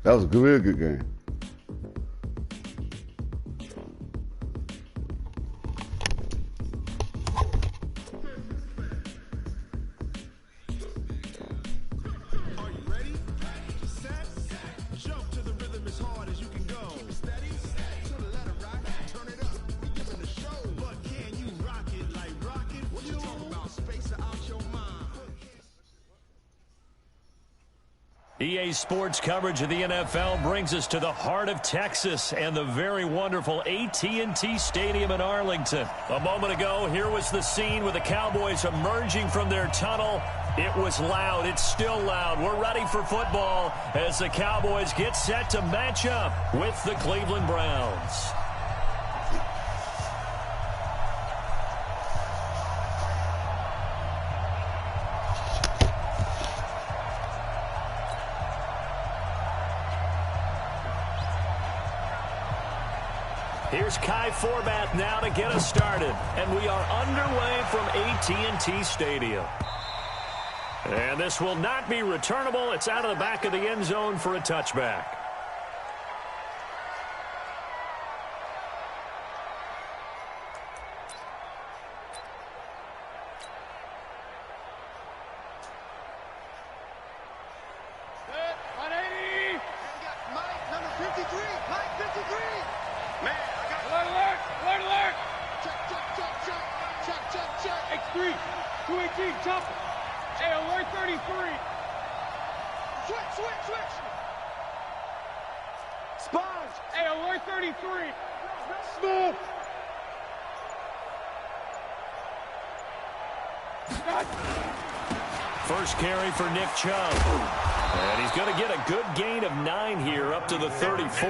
That was a real good game. EA Sports coverage of the NFL brings us to the heart of Texas and the very wonderful AT&T Stadium in Arlington. A moment ago, here was the scene with the Cowboys emerging from their tunnel. It was loud. It's still loud. We're ready for football as the Cowboys get set to match up with the Cleveland Browns. Here's Kai Forbath now to get us started. And we are underway from AT&T Stadium. And this will not be returnable. It's out of the back of the end zone for a touchback. First carry for Nick Chubb. And he's going to get a good gain of 9 here up to the 34.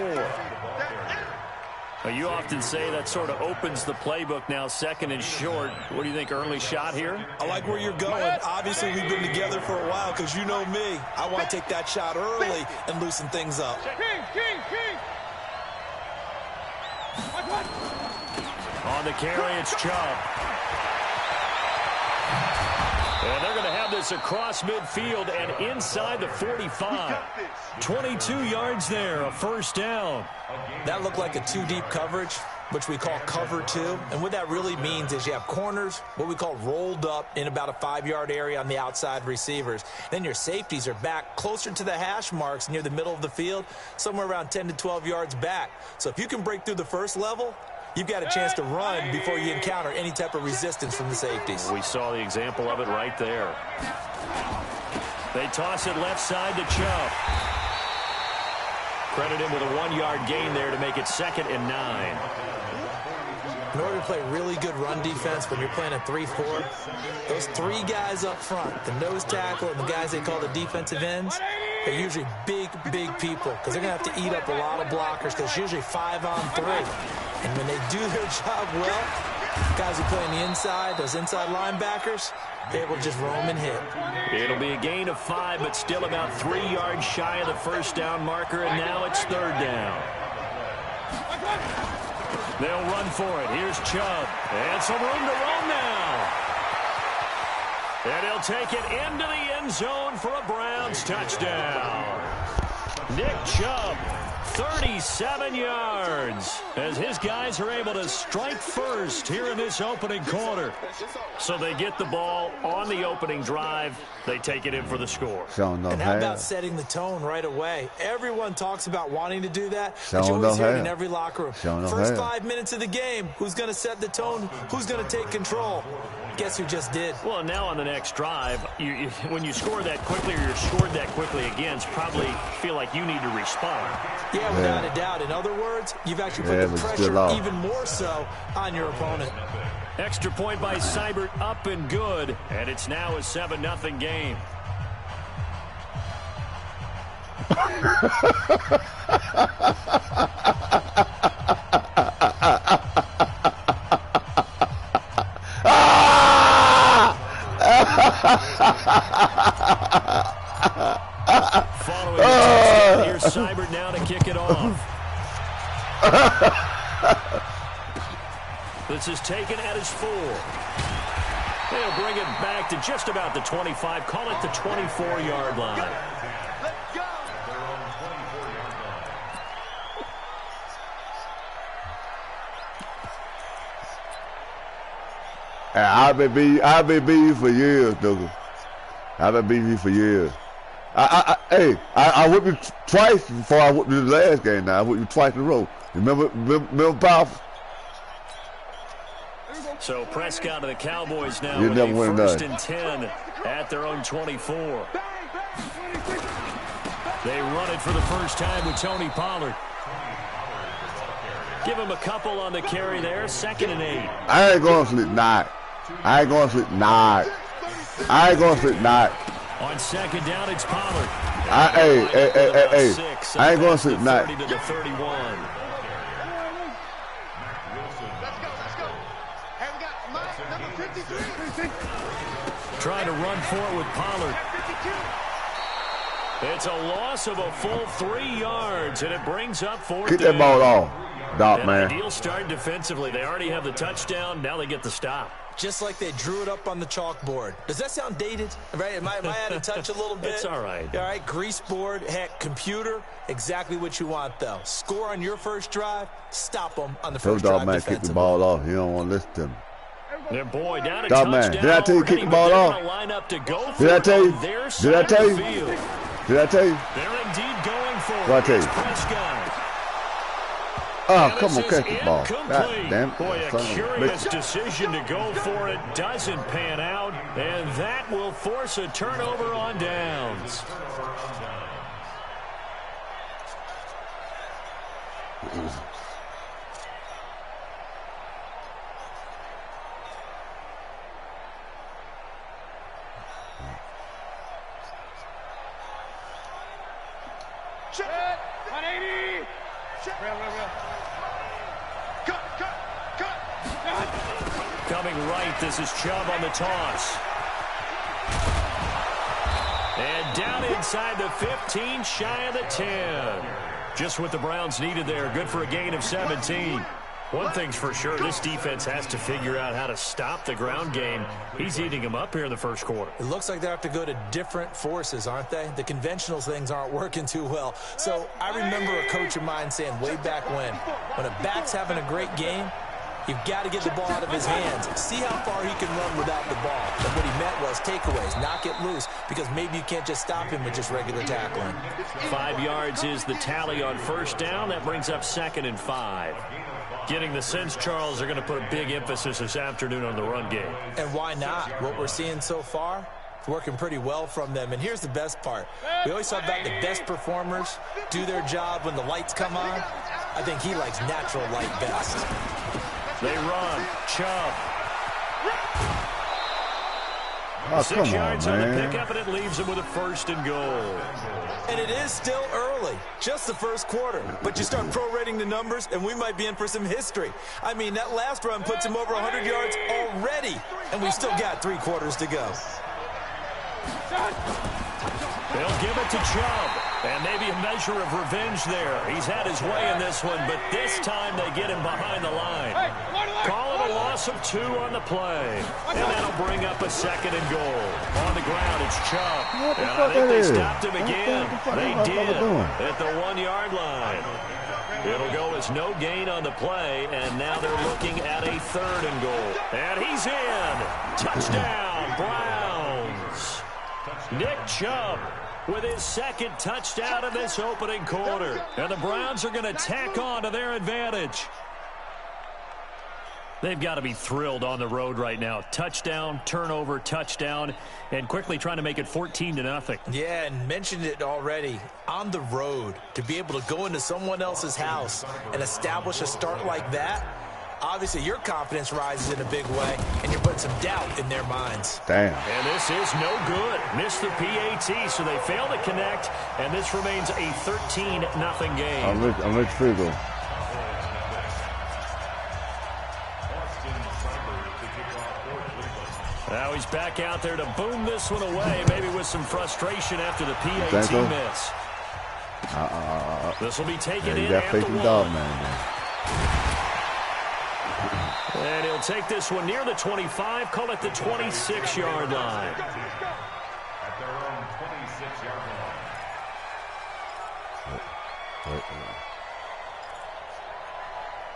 Now, you often say that sort of opens the playbook now, second and short. What do you think, early shot here? I like where you're going. Obviously, we've been together for a while because you know me. I want to take that shot early and loosen things up. On the carry, it's Chubb. And they're going to have this across midfield and inside the 45. 22 yards there, a first down. That looked like a two-deep coverage, which we call cover two. And what that really means is you have corners, what we call rolled up in about a 5-yard area on the outside receivers. Then your safeties are back closer to the hash marks near the middle of the field, somewhere around 10 to 12 yards back. So if you can break through the first level, you've got a chance to run before you encounter any type of resistance from the safeties. We saw the example of it right there. They toss it left side to Chubb. Credit him with a 1-yard gain there to make it 2nd and 9. In order to play really good run defense when you're playing a 3-4, those 3 guys up front, the nose tackle and the guys they call the defensive ends, they're usually big people because they're going to have to eat up a lot of blockers because it's usually 5-on-3. And when they do their job well, guys who play on the inside, those inside linebackers, they're able to just roam and hit. It'll be a gain of 5, but still about 3 yards shy of the first down marker, and now it's 3rd down. They'll run for it. Here's Chubb. And some room to run now. And he'll take it into the end zone for a Browns touchdown. Nick Chubb, 37 yards, as his guys are able to strike first here in this opening quarter. So they get the ball on the opening drive. They take it in for the score. And how about setting the tone right away? Everyone talks about wanting to do that, but you always hear it in every locker room. First 5 minutes of the game, who's going to set the tone? Who's going to take control? Guess who just did? Well, now on the next drive, when you score that quickly or you're scored that quickly against, probably feel like you need to respond. Yeah, without a doubt. In other words, you've actually put the pressure even more so on your opponent. Extra point by Seibert, up and good, and it's now a 7-0 game. Following the touchdown, here's Seibert now to kick it off. This is taken at his 4. They'll bring it back to just about the 25, call it the 24-yard line. I've been beating you for years, Dougal. I've been beating you for years. I whipped you twice before I whipped you the last game. Now I whipped you twice in a row. Remember powerful? So Prescott and the Cowboys now You with never a win first that. and 10 at their own 24. They run it for the first time with Tony Pollard. Give him a couple on the carry there. 2nd and 8. I ain't going to sleep night. I ain't going to sleep night. I ain't going to sleep night. On 2nd down, it's Pollard. Hey. I ain't going to sleep night. 30 to the 31. Trying to run for it with Pollard. It's a loss of a full 3 yards, and it brings up 4th Keep that ball off, Doc, and man. ideal start defensively. They already have the touchdown. Now they get the stop. Just like they drew it up on the chalkboard. Does that sound dated? Right? Am I out of touch a little bit? It's all right. All right, grease board, heck, computer, exactly what you want, though. Score on your first drive, stop them on the first drive Man, keep the ball off. He don't want to listen to me. Their boy down a Dog, touchdown. man, did I tell you kick the ball off? Line up to go for Did I tell you? Did I tell you? Did I tell you? They're indeed going for it. What I tell you? Prescott. Oh, come on, catch the ball. God damn it. Boy, a curious decision to go for it doesn't pan out, and that will force a turnover on downs. Shut 180. Real. Cut. Coming right, this is Chubb on the toss. And down inside the 15, shy of the 10. Just what the Browns needed there. Good for a gain of 17. One thing's for sure, this defense has to figure out how to stop the ground game. He's eating them up here in the first quarter. It looks like they have to go to different forces, aren't they? The conventional things aren't working too well. So I remember a coach of mine saying way back when a back's having a great game, you've got to get the ball out of his hands. See how far he can run without the ball. And what he meant was takeaways, knock it loose, because maybe you can't just stop him with just regular tackling. 5 yards is the tally on first down. That brings up 2nd and 5. Getting the sense, Charles, they're going to put a big emphasis this afternoon on the run game. And why not? What we're seeing so far, it's working pretty well from them. And here's the best part. We always talk about the best performers do their job when the lights come on. I think he likes natural light best. They run. Chubb. Oh, 6 yards on the man. pickup, and it leaves him with a 1st and goal. And it is still early, just the first quarter. But you start prorating the numbers, and we might be in for some history. I mean, that last run puts him over 100 yards already, and we've still got 3 quarters to go. They'll give it to Chubb, and maybe a measure of revenge there. He's had his way in this one, but this time they get him behind the line. Call it a loss of 2 on the play, and that'll bring up a 2nd and goal. On the ground, it's Chubb, and I think they stopped him again. They did at the 1-yard line. It'll go as no gain on the play, and now they're looking at a 3rd and goal. And he's in. Touchdown, Browns. Nick Chubb with his 2nd touchdown in this opening quarter. And the Browns are going to tack on to their advantage. They've got to be thrilled on the road right now. Touchdown, turnover, touchdown, and quickly trying to make it 14-0. Yeah, and mentioned it already. On the road, to be able to go into someone else's house and establish a start like that, obviously your confidence rises in a big way, and you're putting some doubt in their minds. Damn. And this is no good. Missed the PAT, so they fail to connect, and this remains a 13-0 game. I'm Rich Frigo. Now he's back out there to boom this one away, maybe with some frustration after the PAT so? miss. This will be taken in got after faith in 1. dog, man. And he'll take this one near the 25, call it the 26-yard line.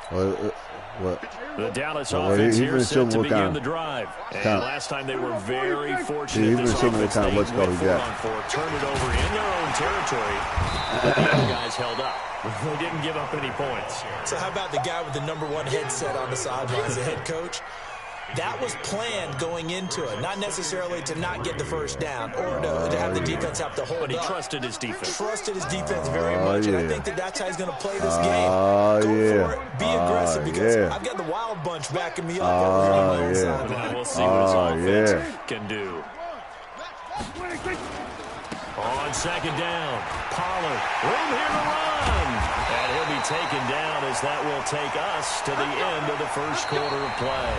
What? The Dallas offense here set to begin the drive. And last time they were very fortunate. This offense, they went 4-on-4, turned it over in their own territory. The other guys held up. They didn't give up any points. So how about the guy with the #1 headset on the sidelines, the head coach? That was planned going into it, not necessarily to not get the first down or to have the defense have to hold up. But he trusted his defense. Trusted his defense very much, and I think that's how he's going to play this game. Go for it, be aggressive, because I've got the wild bunch backing me up. Now we'll see what his offense can do. On second down, Pollard, room here to run. And he'll be taken down as that will take us to the end of the first quarter of play.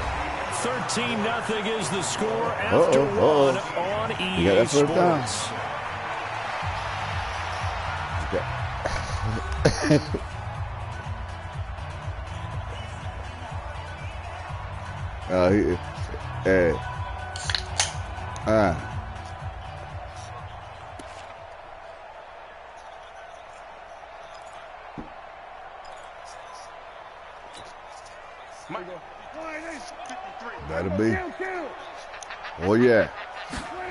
13-0 is the score after one on EA Sports. That'll be. Oh yeah.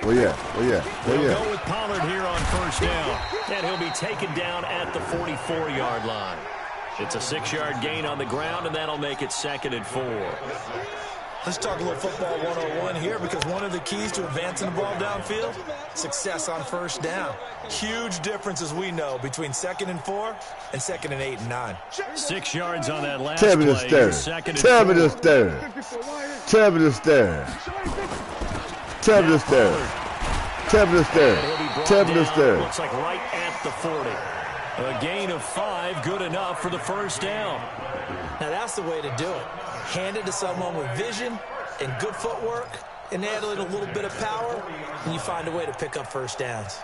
They'll go with Pollard here on first down. And he'll be taken down at the 44-yard line. It's a 6-yard gain on the ground, and that'll make it 2nd and 4. Let's talk a little football 101 here, because one of the keys to advancing the ball downfield, success on first down. Huge difference, as we know, between 2nd and 4 and 2nd and 8 and 9. 6 yards on that last play. Tell me the story. Looks like right at the 40. A gain of 5, good enough for the first down. Now that's the way to do it. Hand it to someone with vision and good footwork, and add a little bit of power, and you find a way to pick up first downs.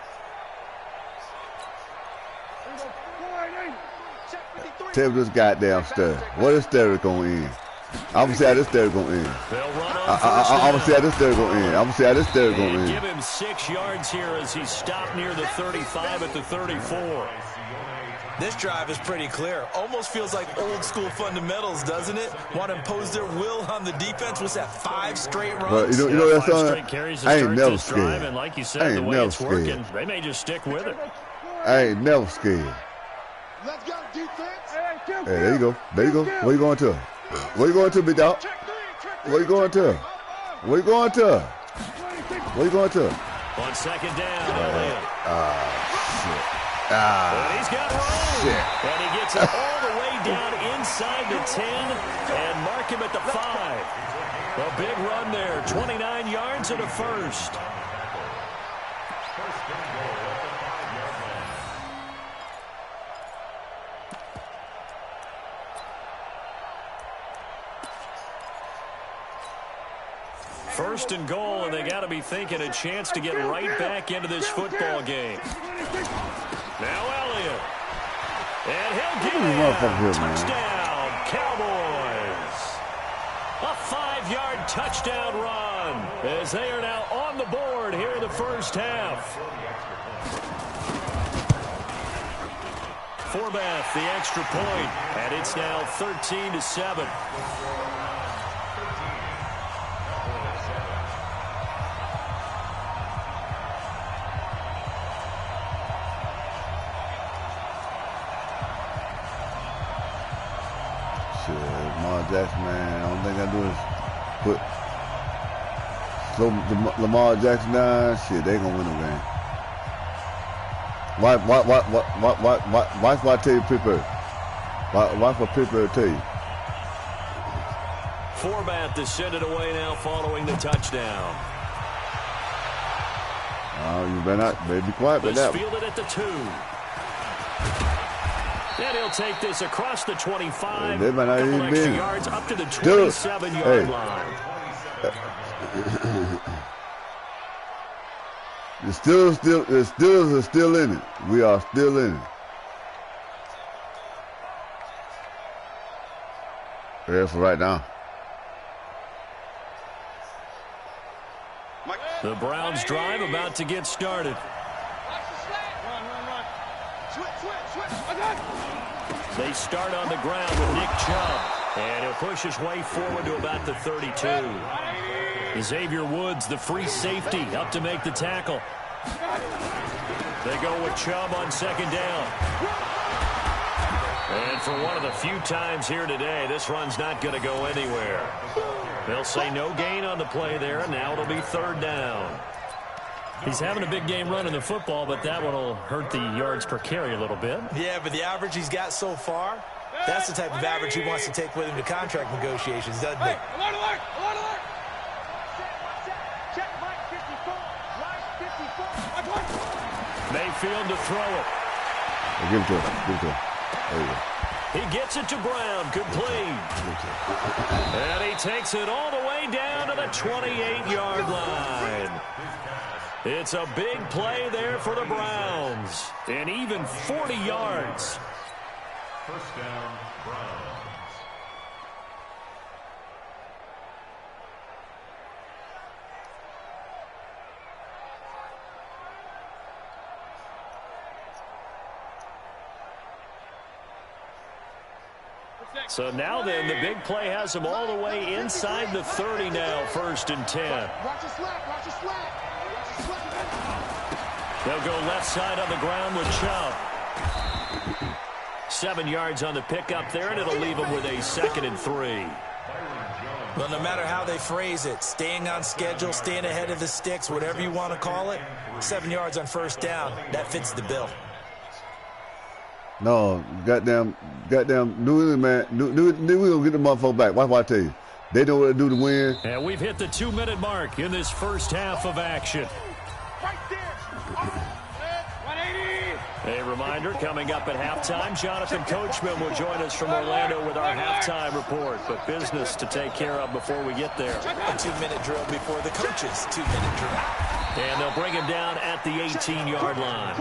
Tell me this goddamn story. What is story going to end? I'm going to see how this story going to end. I'm going to see how this story going to end. I'm going to see how this story going to end. Give him 6 yards here as he stopped near the 35 at the 34. This drive is pretty clear. Almost feels like old school fundamentals, doesn't it? Want to impose their will on the defense. Was that 5 straight runs? But you know that song? I ain't never scared. And like you said, the way it's working, they may just stick with it. I ain't never scared. Let's go, defense. Hey, there you go. There you go. Where you going to? Where you going to, big dog? Where you going to? Where you going to? Where you going to? On second down, shit. And he's got room. And he gets it all the way down inside the 10 and mark him at the 5. A big run there, 29 yards and a first. First and goal, and they got to be thinking a chance to get right back into this football game. Now Elliott. And he'll get it. Touchdown, Cowboys. A 5-yard touchdown run as they are now on the board here in the first half. Forbath, the extra point, and it's now 13-7. Jackson, man, the only thing I do is put Lamar Jackson down. Shit, they gonna win the game. Why tell you Pittsburgh? Why for Pittsburgh tell you? Forbath to send it away now following the touchdown. You better not. Better be quiet. Let's field it at the 2. And he'll take this across the 25, a couple extra yards up to the 27-yard line. The Steelers are still in it. We are still in it. Yeah, for right now. The Browns drive about to get started. They start on the ground with Nick Chubb. And he'll push his way forward to about the 32. Xavier Woods, the free safety, up to make the tackle. They go with Chubb on second down. And for one of the few times here today, this run's not going to go anywhere. They'll say no gain on the play there, and now it'll be third down. He's having a big game running the football, but that one will hurt the yards per carry a little bit. Yeah, but the average he's got so far, that's the type of average he wants to take with him to contract negotiations, doesn't it? Alert, alert, alert, alert. Check line 54. Line 54. Mayfield to throw it. Give it to him. Give it to him. There you go. He gets it to Brown, complete. And he takes it all the way down to the 28-yard line. It's a big play there for the Browns. And even 40 yards. First down, Browns. So now then, the big play has them all the way inside the 30 now, 1st and 10. Watch your slap, watch your slap. Watch your slap. They'll go left side on the ground with Chubb. 7 yards on the pickup there, and it'll leave them with a 2nd and 3. Well, no matter how they phrase it, staying on schedule, staying ahead of the sticks, whatever you want to call it, 7 yards on first down, that fits the bill. No, goddamn, New England, man. New England gonna get the motherfucker back. Watch what I tell you. They know what to do to win. And we've hit the 2-minute mark in this first half of action. Right there. 180. A reminder, coming up at halftime, Jonathan Coachman will join us from Orlando with our halftime report. But business to take care of before we get there. A 2-minute drill before the coach's 2-minute drill. And they'll bring him down at the 18-yard line.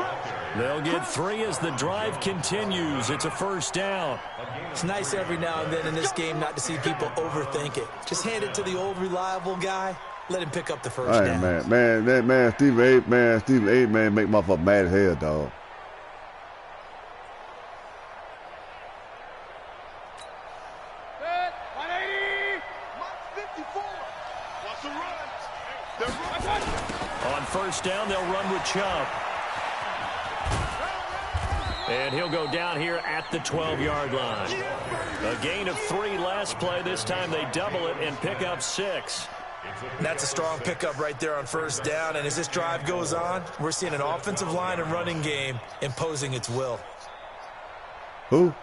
They'll get 3 as the drive continues. It's a first down. It's nice every now and then in this game not to see people overthink it. Just hand it to the old reliable guy. Let him pick up the first down. Man, Stephen A, man, make motherfucker mad as hell, dog. Good. 180. 54. What's the run? On first down, they'll run with Chubb. And he'll go down here at the 12-yard line. A gain of 3 last play. This time they double it and pick up 6. That's a strong pickup right there on first down. And as this drive goes on, we're seeing an offensive line and running game imposing its will. Who?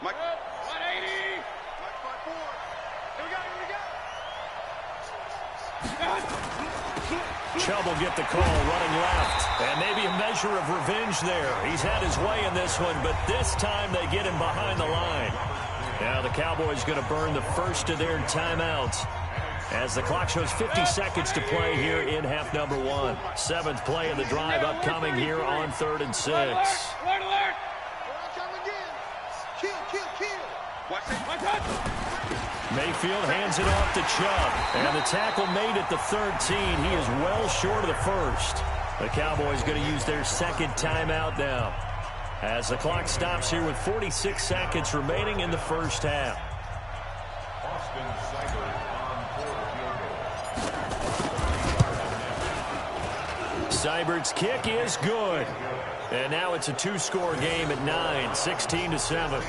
Mike. 180. Mike 5-4. Here we go. Chubb will get the call running left. And maybe a measure of revenge there. He's had his way in this one, but this time they get him behind the line. Now the Cowboys going to burn the first of their timeouts as the clock shows 50 seconds to play here in half number 1. 7th play of the drive upcoming here on 3rd and 6. Alert, alert. Come again. Kill. Watch it. Mayfield hands it off to Chubb. And the tackle made at the 13. He is well short of the first. The Cowboys going to use their 2nd timeout now as the clock stops here with 46 seconds remaining in the first half. Seibert's kick is good. And now it's a 2-score game at 9, 16-7.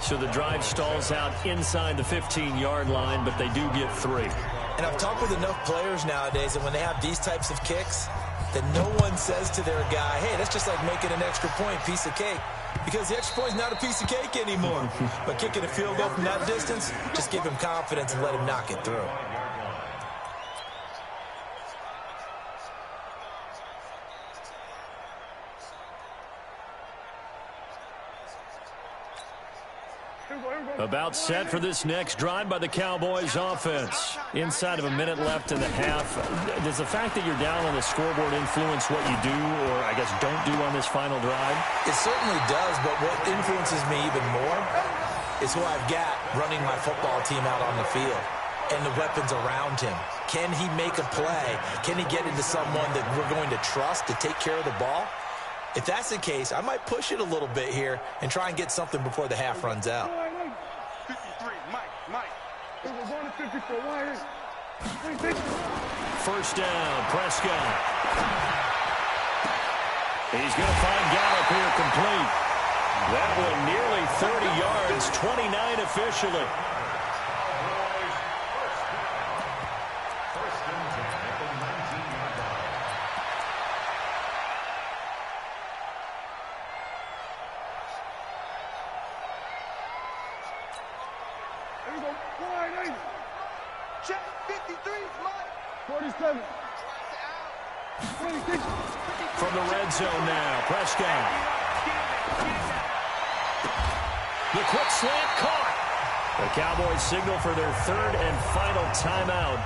So the drive stalls out inside the 15-yard line, but they do get 3. And I've talked with enough players nowadays that when they have these types of kicks, that no one says to their guy, hey, that's just like making an extra point, piece of cake. Because the extra point is not a piece of cake anymore. But kicking a field goal from that distance, just give him confidence and let him knock it through. About set for this next drive by the Cowboys offense. Inside of a minute left in the half. Does the fact that you're down on the scoreboard influence what you do or, I guess, don't do on this final drive? It certainly does, but what influences me even more is who I've got running my football team out on the field. and the weapons around him. Can he make a play? Can he get into someone that we're going to trust to take care of the ball? If that's the case, I might push it a little bit here and try and get something before the half runs out. 53, Mike. We're going to 54. First down, Prescott. He's going to find Gallup here complete. That one nearly 30 yards, 29 officially. Check 53, Mike. 47. From the red zone now, Prescott. The quick slant caught. The Cowboys signal for their third and final timeout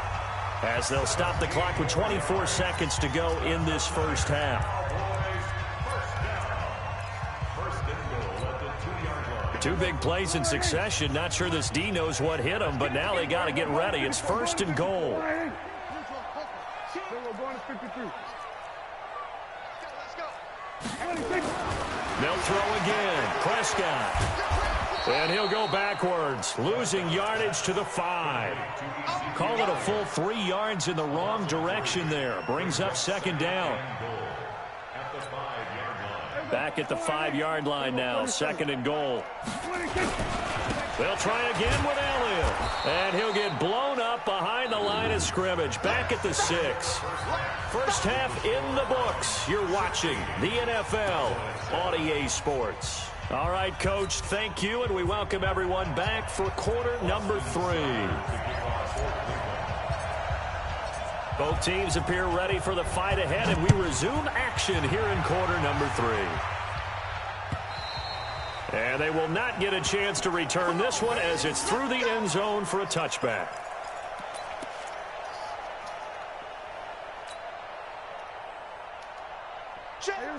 as they'll stop the clock with 24 seconds to go in this first half. Two big plays in succession. Not sure this D knows what hit them, but now they got to get ready. It's first and goal. They'll throw again. Prescott. And he'll go backwards, losing yardage to the 5. Call it a full 3 yards in the wrong direction there. Brings up second down. Back at the 5-yard line now, second and goal. They'll try again with Elliott. And he'll get blown up behind the line of scrimmage. Back at the 6. First half in the books. You're watching the NFL on EA Sports. All right, Coach, thank you, and we welcome everyone back for quarter number 3. Both teams appear ready for the fight ahead, and we resume action here in quarter number 3. And they will not get a chance to return this one as it's through the end zone for a touchback.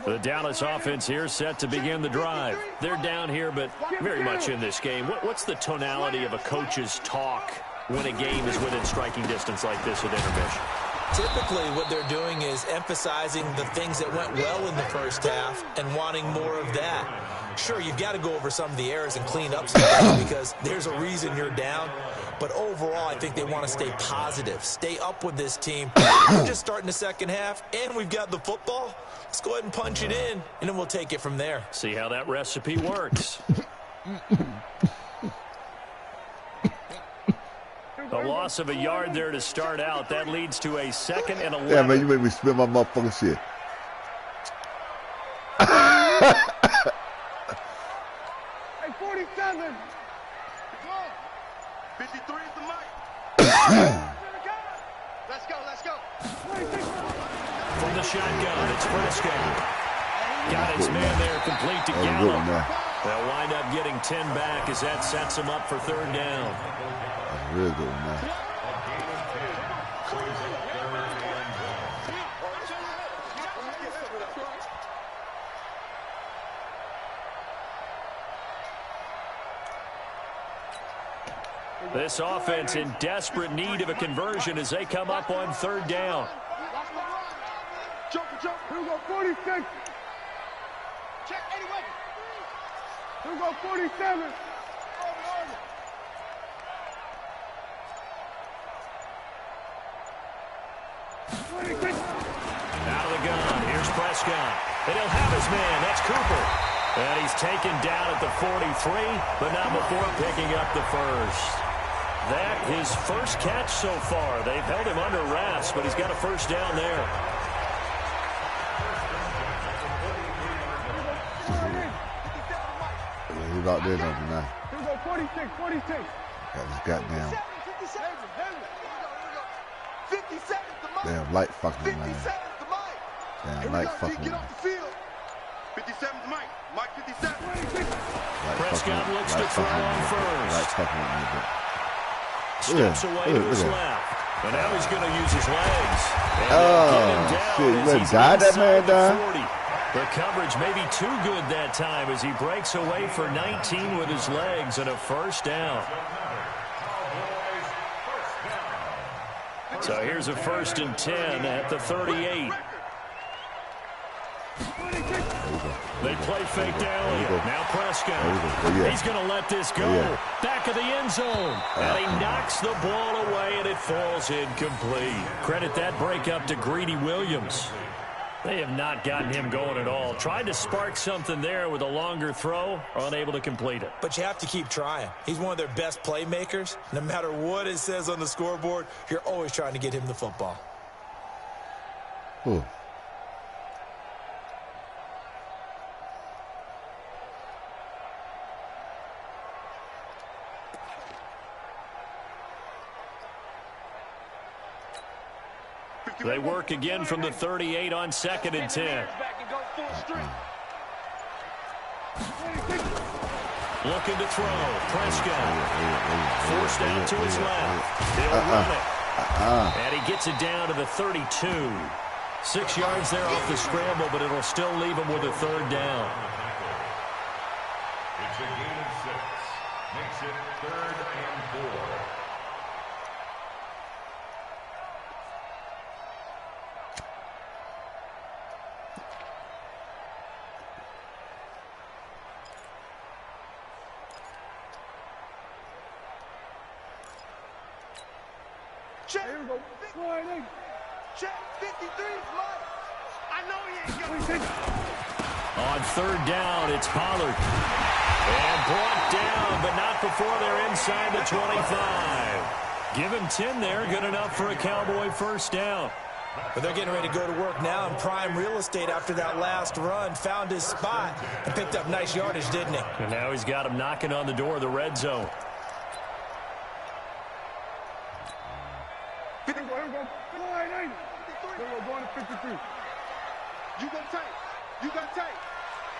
The Dallas offense here set to begin the drive. They're down here, but very much in this game. What's the tonality of a coach's talk when a game is within striking distance like this at intermission? Typically, what they're doing is emphasizing the things that went well in the first half and wanting more of that. Sure, you've got to go over some of the errors and clean up some things because there's a reason you're down. But overall, I think they want to stay positive, stay up with this team. We're just starting the second half, and we've got the football. Let's go ahead and punch it in, and then we'll take it from there. See how that recipe works. A loss of a yard there to start out. That leads to a 2nd and 11. Yeah, man, you make me spin my motherfucking shit. Hey, 47. 53 is the mic. Let's go. From the shotgun, it's Prescott. Got his man there complete to Gallup. They'll wind up getting 10 back as that sets them up for third down. Real good, man. This offense in desperate need of a conversion as they come up on third down. Jump. Here we go, 46. Check 81. Here we go, 47. Out of the gun, here's Prescott. And he'll have his man, that's Cooper. And he's taken down at the 43, but not before picking up the first. That his first catch so far. They've held him under wraps, but he's got a first down there. He's out there now. Here we go, 46. Got this goddamn 57. damn light fucking man. Damn light fucking man. 57's Mike. Mike 57. Prescott looks to throw on first. Light fucking with me, but Steps away to his left. And now he's going to use his legs. Oh, shit. You better die that man down. The coverage may be too good that time as he breaks away for 19 with his legs and a first down. So here's a 1st and 10 at the 38. They play fake to Elliott. Now Prescott. He's going to let this go. Back of the end zone. And he knocks the ball away, and it falls incomplete. Credit that breakup to Greedy Williams. They have not gotten him going at all. Tried to spark something there with a longer throw, unable to complete it. But you have to keep trying. He's one of their best playmakers. No matter what it says on the scoreboard, you're always trying to get him the football. They work again from the 38 on 2nd and 10. Looking to throw. Prescott. Forced out to his left. He'll run it. And he gets it down to the 32. 6 yards there off the scramble, but it'll still leave him with a 3rd down. It's a gain of 6. Makes it 3rd and 4. Check. Here we go. Check 53 is mine. I know he ain't getting On 3rd down, it's Pollard. And brought down, but not before they're inside the 25. Give him 10 there, good enough for a Cowboy 1st down. But they're getting ready to go to work now in prime real estate after that last run. Found his spot and picked up nice yardage, didn't he? And now he's got him knocking on the door of the red zone. Going to 53. You got tight. You got tight.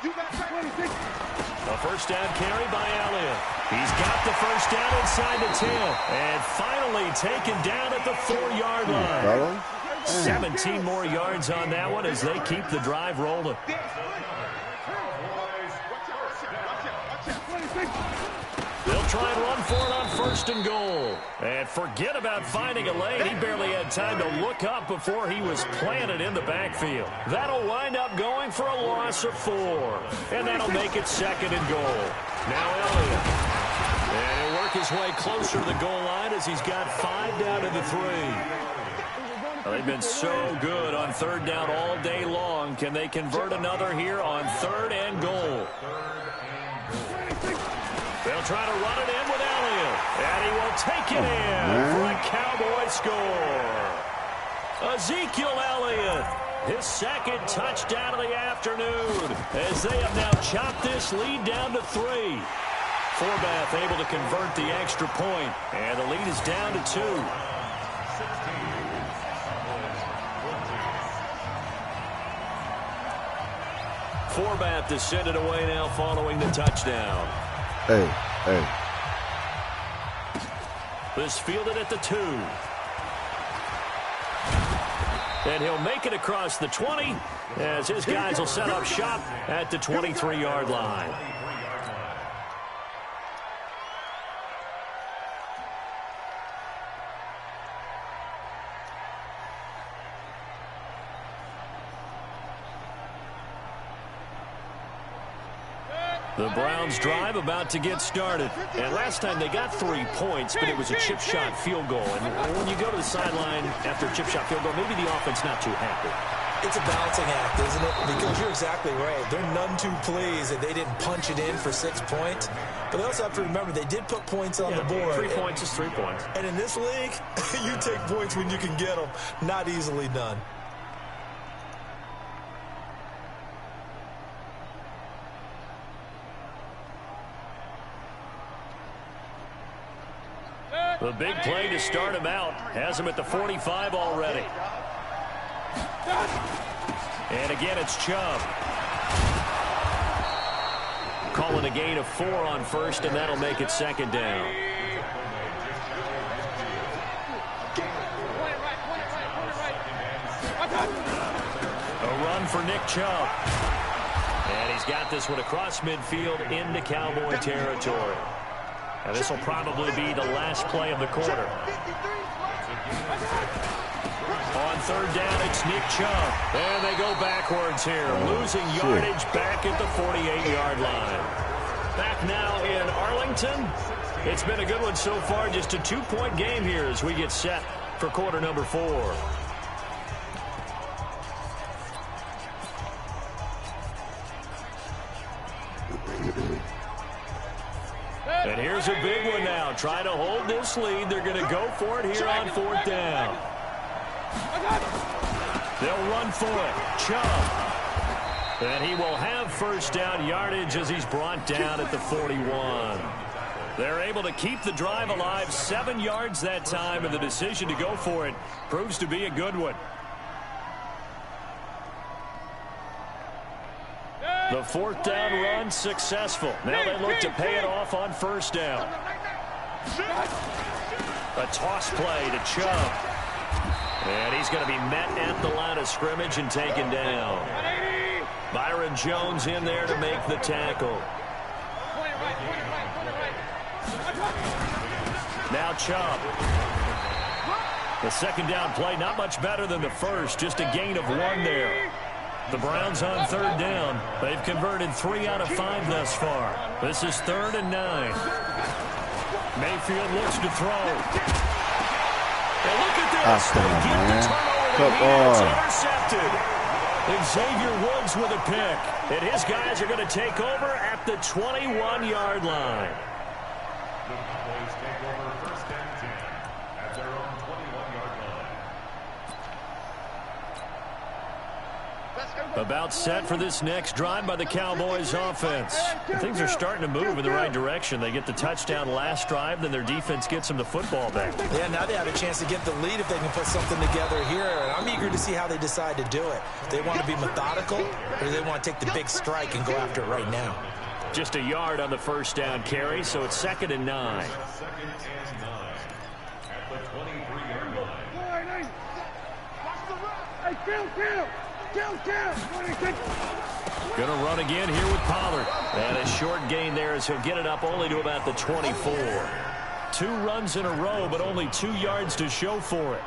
You got tight. 26. A 1st down carry by Elliott. He's got the 1st down inside the 10. And finally taken down at the 4-yard line. 17 more yards on that one as they keep the drive rolling. They'll try and run for it on 1st and goal. And forget about finding a lane. He barely had time to look up before he was planted in the backfield. That'll wind up going for a loss of 4. And that'll make it 2nd and goal. Now Elliott. And he'll work his way closer to the goal line as he's got 5 down to the 3. Well, they've been so good on 3rd down all day long. Can they convert another here on 3rd and goal? They'll try to run it in with Elliott. And he will take it in for a Cowboy score. Ezekiel Elliott, his 2nd touchdown of the afternoon, as they have now chopped this lead down to 3. Forbath able to convert the extra point, and the lead is down to 2. Forbath to send it away now following the touchdown. Hey. This fielded at the 2. And he'll make it across the 20 as his guys will set up shop at the 23-yard line. The Browns drive about to get started. And last time they got 3 points, but it was a chip shot field goal. And when you go to the sideline after a chip shot field goal, maybe the offense not too happy. It's a balancing act, isn't it? Because you're exactly right. They're none too pleased that they didn't punch it in for 6 points. But they also have to remember they did put points on the board. 3 points is 3 points. And in this league, you take points when you can get them. Not easily done. The big play to start him out has him at the 45 already. And again, it's Chubb. Calling a gain of 4 on 1st, and that'll make it 2nd down. A run for Nick Chubb. And he's got this one across midfield into Cowboy territory. And this will probably be the last play of the quarter. On third down, it's Nick Chubb. And they go backwards here, losing yardage back at the 48-yard line. Back now in Arlington. It's been a good one so far. Just a 2-point game here as we get set for quarter number 4. And here's a big one now. Trying to hold this lead. They're going to go for it here on fourth down. They'll run for it. Chubb. And he will have first down yardage as he's brought down at the 41. They're able to keep the drive alive. 7 yards that time, and the decision to go for it proves to be a good one. The fourth down run successful. Now they look to pay it off on first down. A toss play to Chubb. And he's going to be met at the line of scrimmage and taken down. Byron Jones in there to make the tackle. Now Chubb. The second down play, not much better than the first. Just a gain of 1 there. The Browns on third down. They've converted 3 out of 5 thus far. This is 3rd and 9. Mayfield looks to throw. And look at this. They get the turnover. It's intercepted. And Xavier Woods with a pick. And his guys are going to take over at the 21-yard line. The Cowboys take over 1st and 10 at their own 21-yard line. About set for this next drive by the Cowboys offense. Things are starting to move in the right direction. They get the touchdown last drive, then their defense gets them the football back. Yeah, now they have a chance to get the lead if they can put something together here. And I'm eager to see how they decide to do it. They want to be methodical, or do they want to take the big strike and go after it right now? Just a yard on the first down carry, so it's 2nd and 9. 2nd and 9 at the 23-yard line. Going to run again here with Pollard. And a short gain there as he'll get it up only to about the 24. 2 runs in a row, but only 2 yards to show for it.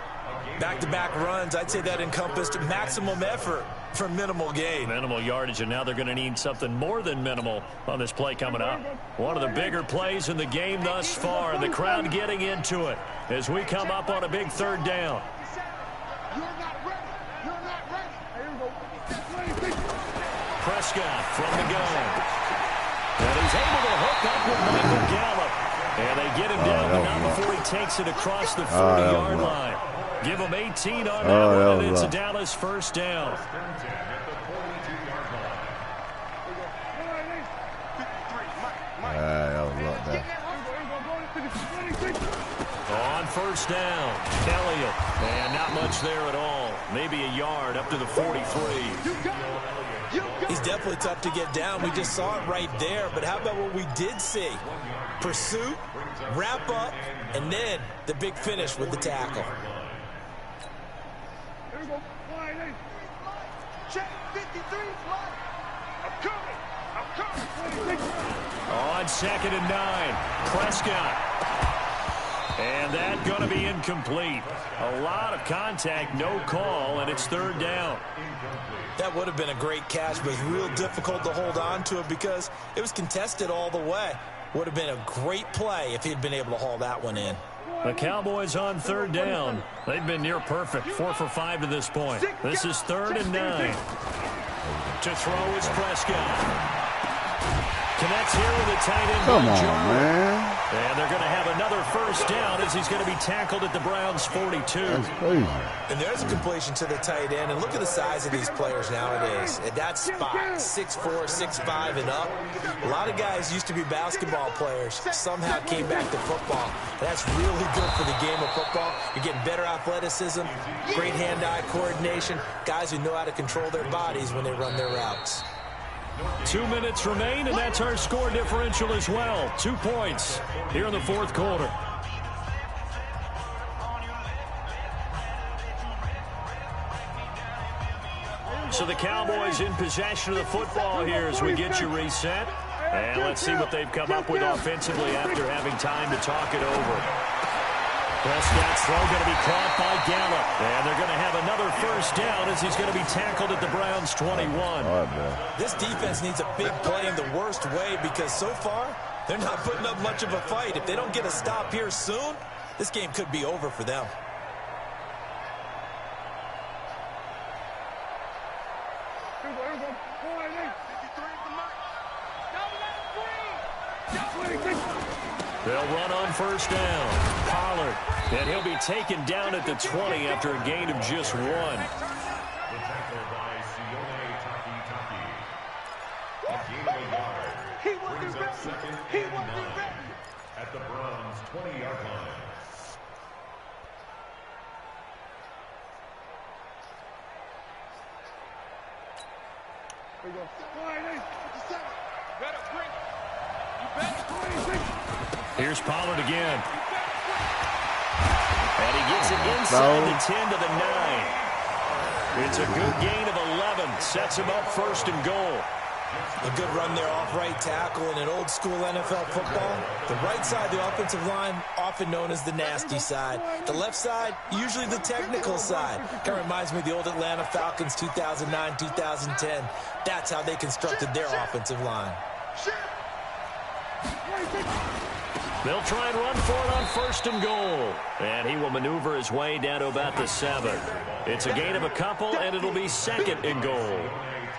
Back-to-back runs, I'd say that encompassed maximum effort for minimal gain. Minimal yardage, and now they're going to need something more than minimal on this play coming up. One of the bigger plays in the game thus far, and the crowd getting into it as we come up on a big 3rd down. Prescott from the gun. And he's able to hook up with Michael Gallup. And they get him down, but not before he takes it across the 40-yard line. Give him 18 on that one, and it's a Dallas first down. On first down, Elliott. And not much there at all. Maybe a yard up to the 43. He's definitely tough to get down. We just saw it right there. But how about what we did see? Pursuit, wrap up, and then the big finish with the tackle. Check 53, I'm coming. On 2nd and 9, Prescott. And that going to be incomplete. A lot of contact, no call, and it's 3rd down. That would have been a great catch, but it's real difficult to hold on to it because it was contested all the way. Would have been a great play if he'd been able to haul that one in. The Cowboys on 3rd down. They've been near perfect, 4 for 5 to this point. This is 3rd and 9. To throw is Prescott. Connects here with a tight end. Come on, man. And they're going to have another first down as he's going to be tackled at the Browns' 42. That's crazy. And there's a completion to the tight end. And look at the size of these players nowadays. At that spot, 6'4", 6'5", and up. A lot of guys used to be basketball players. Somehow came back to football. That's really good for the game of football. You're getting better athleticism, great hand-eye coordination, guys who know how to control their bodies when they run their routes. 2 minutes remain, and that's our score differential as well. 2 points here in the 4th quarter. So the Cowboys in possession of the football here as we get you reset. And let's see what they've come up with offensively after having time to talk it over. Prescott's throw going to be caught by Gallup. And they're going to have another first down as he's going to be tackled at the Browns' 21. This defense needs a big play in the worst way because so far they're not putting up much of a fight. If they don't get a stop here soon, this game could be over for them. They'll run on first down. Pollard. And he'll be taken down at the 20 after a gain of just 1. The tackle by Sione Taki. A gain of a yard. Brings up second and 9 at the Browns' 20-yard line. Here's Pollard again. And he gets it inside the 10 to the 9. It's a good gain of 11. Sets him up first and goal. A good run there off right tackle in an old school NFL football. The right side of the offensive line, often known as the nasty side. The left side, usually the technical side. Kind of reminds me of the old Atlanta Falcons 2009, 2010. That's how they constructed their offensive line. They'll try and run for it on first and goal. And he will maneuver his way down to about the 7. It's a gain of a couple, and it'll be second and goal.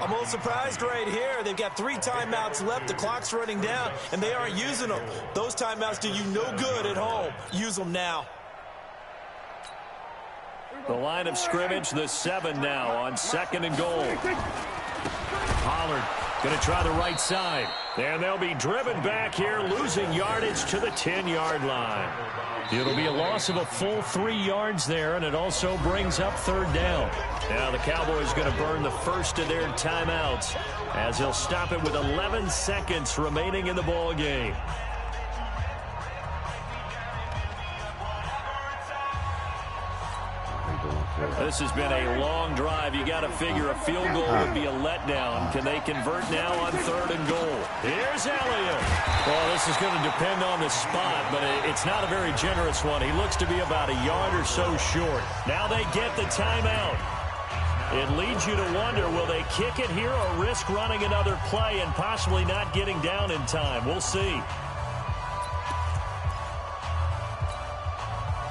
I'm a little surprised right here. They've got 3 timeouts left. The clock's running down, and they aren't using them. Those timeouts do you no good at home. Use them now. The line of scrimmage, the 7 now on second and goal. Pollard going to try the right side. And they'll be driven back here, losing yardage to the 10-yard line. It'll be a loss of a full 3 yards there, and it also brings up third down. Now the Cowboys going to burn the first of their timeouts as he'll stop it with 11 seconds remaining in the ball game. This has been a long drive. You got to figure a field goal would be a letdown. Can they convert now on third and goal? Here's Elliott. Well, this is going to depend on the spot, but it's not a very generous one. He looks to be about a yard or so short. Now they get the timeout. It leads you to wonder, will they kick it here or risk running another play and possibly not getting down in time? We'll see.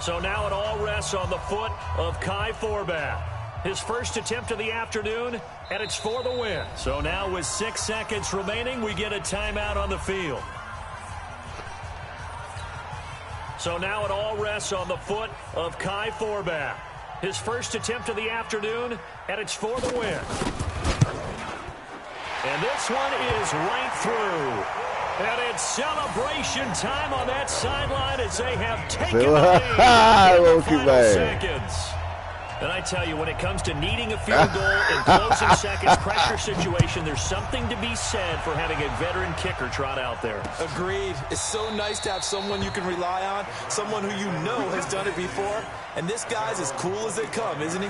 So now it all rests on the foot of Kai Forbath. His first attempt of the afternoon, and it's for the win. So now with 6 seconds remaining, we get a timeout on the field. So now it all rests on the foot of Kai Forbath. His first attempt of the afternoon, and it's for the win. And this one is right through. And it's celebration time on that sideline as they have taken the lead in the final seconds. And I tell you, when it comes to needing a field goal in closing seconds pressure situation, there's something to be said for having a veteran kicker trot out there. Agreed. It's so nice to have someone you can rely on, someone who you know has done it before. And this guy's as cool as they come, isn't he?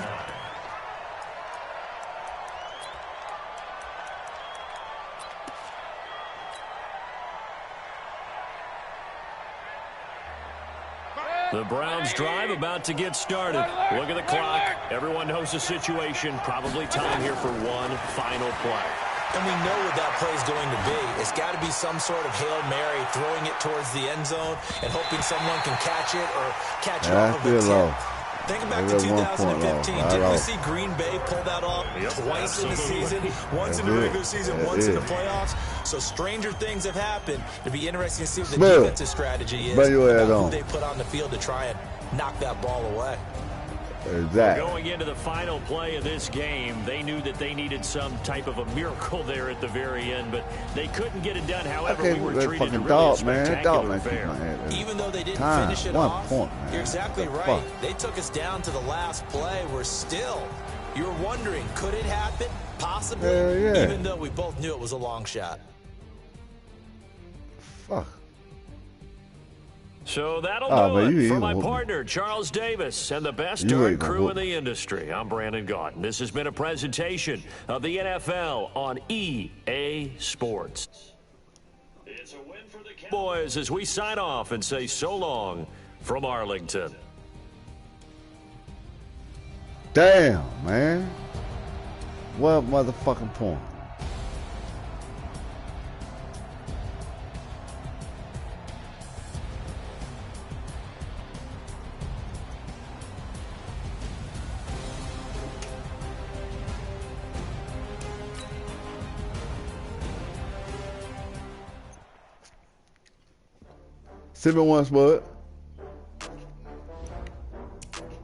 The Browns drive about to get started. Look at the clock. Everyone knows the situation. Probably time here for one final play. And we know what that play is going to be. It's got to be some sort of Hail Mary, throwing it towards the end zone and hoping someone can catch it or catch it off of a tip. Think back to 2015. Didn't we see Green Bay pull that off twice in the season? Once in the regular season, once in the playoffs. So stranger things have happened. It'll be interesting to see what the defensive strategy is, who they put on the field to try and knock that ball away. Exactly. Going into the final play of this game, they knew that they needed some type of a miracle there at the very end, but they couldn't get it done. However, we were treated to really a spectacular affair. Even though they didn't finish it off, you're exactly right. They took us down to the last play. We're still, you're wondering, could it happen? Possibly, even though we both knew it was a long shot. Fuck. So that'll do it for my partner, Charles Davis, and the best darn crew in the industry. I'm Brandon Gaudin. This has been a presentation of the NFL on EA Sports. It's a win for the Cowboys as we sign off and say so long from Arlington. Damn, man. What motherfucking point? Send me one, Spud.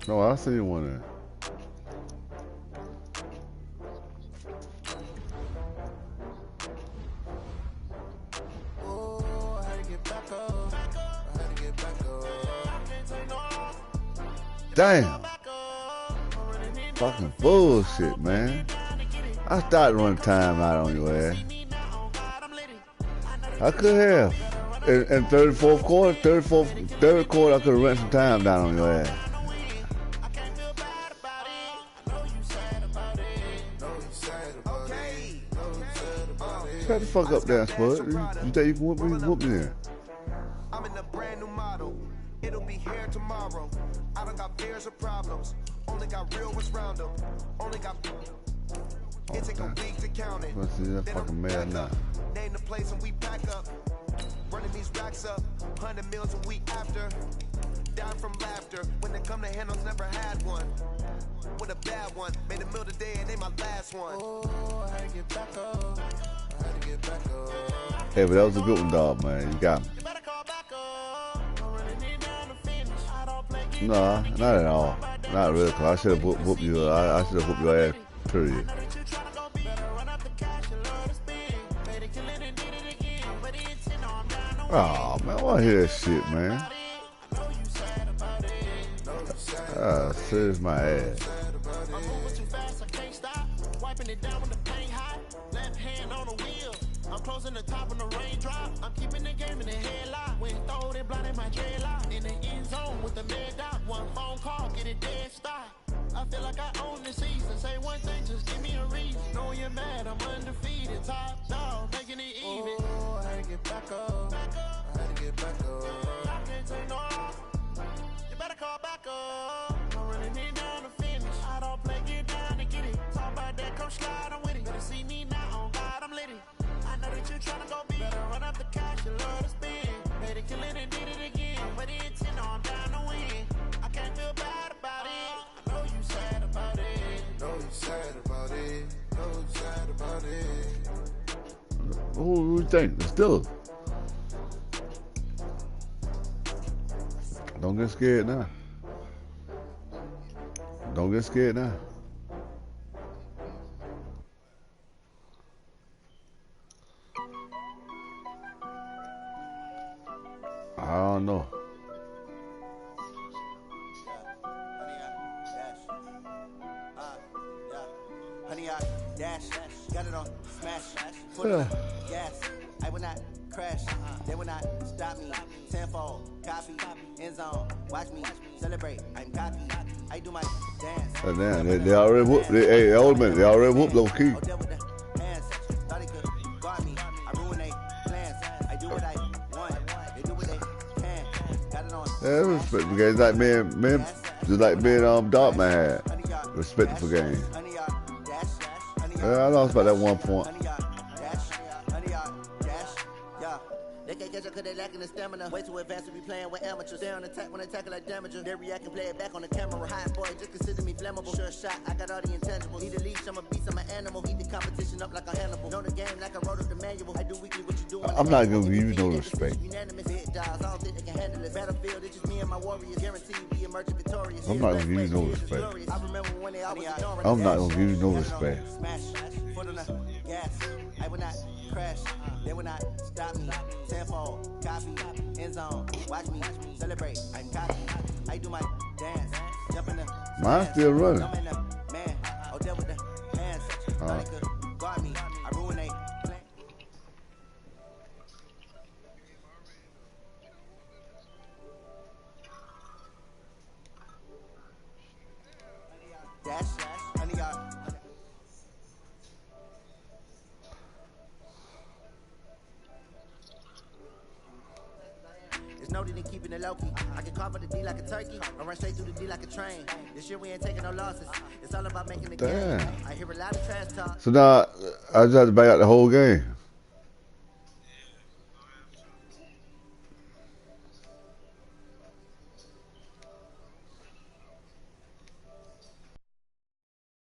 No, I'll send you one there. Damn. Fucking bullshit, man. I started running time out on your ass. I could have. In 34th quarter, third quarter, I could have run some time down on your ass. Shut the fuck up there, Spud. You think you can whoop me there? I'm in a brand new model. It'll be here tomorrow. I don't got fears or problems. Only got real ones round them. Only got. It take a week to count it. Let's see that fucking man now. Name the place and we pack up. Running these racks up. 100 meals a week after. Down from laughter. When they come to handles, never had one. With a bad one. Made a meal today and they my last one. Oh, I had to get back up. I had to get back up. Hey, but that was a good one, dog, man. You got me. No, not at all. Not really, cause I should have whooped you. I should have whooped your ass, period. Oh, man, I want to hear that shit, man. Serious my ass. I'm closing the top on the raindrop. I'm keeping the game in the headlock. When throwed and blinded my dreadlock. In the end zone with the mid dot. One phone call, get it dead stop. I feel like I own the season. Say one thing, just give me a reason. Know you're mad, I'm undefeated. Top dog, making it even. Oh, I had to get back up. I had to get back up. I can't take no off. You better call back up. I'm running it down to finish. I don't play, get down to get it. Talk about that, come slide, I'm with it. Better see me now, on God, I'm lit it. I know that you're trying to go big. Better run up the cash, you love to spend. Made it, kill it, and did it again. But the intent on down to win. I can't feel bad about it. I know you sad about it. Know you sad about it. Know you sad about it. What do you think? The Steelers. Don't get scared now. Don't get scared now. I don't know. Honey, I dash, got it on smash, put it on gas. I will not crash, they will not stop me. Tenfold, copy, end zone, watch me celebrate. I'm cocky, I do my dance. Oh, damn, they already whooped. Hey, old man, they already whooped low key. Yeah, respect for games like man, just like me and Dartman had. Respect for games. Yeah, I lost by that 1 point. They can't catch up cause they lacking the stamina. Way too advanced to be playing with amateurs. They on attack when they tackle like damager. They react and play it back on the camera. Hot boy, just consider me flammable. Sure shot, I got all the intangibles. Need a leash, I'm a beast, I'm an animal. Heat the competition up like a animal. Know the game like I wrote up the manual. I do weekly what you do. I'm not gonna give you no respect. Unanimous hit dials, I don't think they can handle it. Battlefield, it's just me and my warriors. Guaranteed we emerge victorious. I'm not gonna give you no respect. I remember when they always ignoring. I'm not gonna give you no respect. Smash, foot on the gas. I will not crash. They will not stop me. Tenfold, copy, end zone. Watch me celebrate. I'm cocky. I do my dance. Jump in the Mine's still running. Man, oh, there with the hands. Thought they could guard me. I ruin they plan. Dash, honey, y'all. It's noted in be keeping it low key. I can carve up the D like a turkey, or run straight through the D like a train. This year we ain't taking no losses. It's all about making the game. I hear a lot of trash talk. So now I just had to back out the whole game.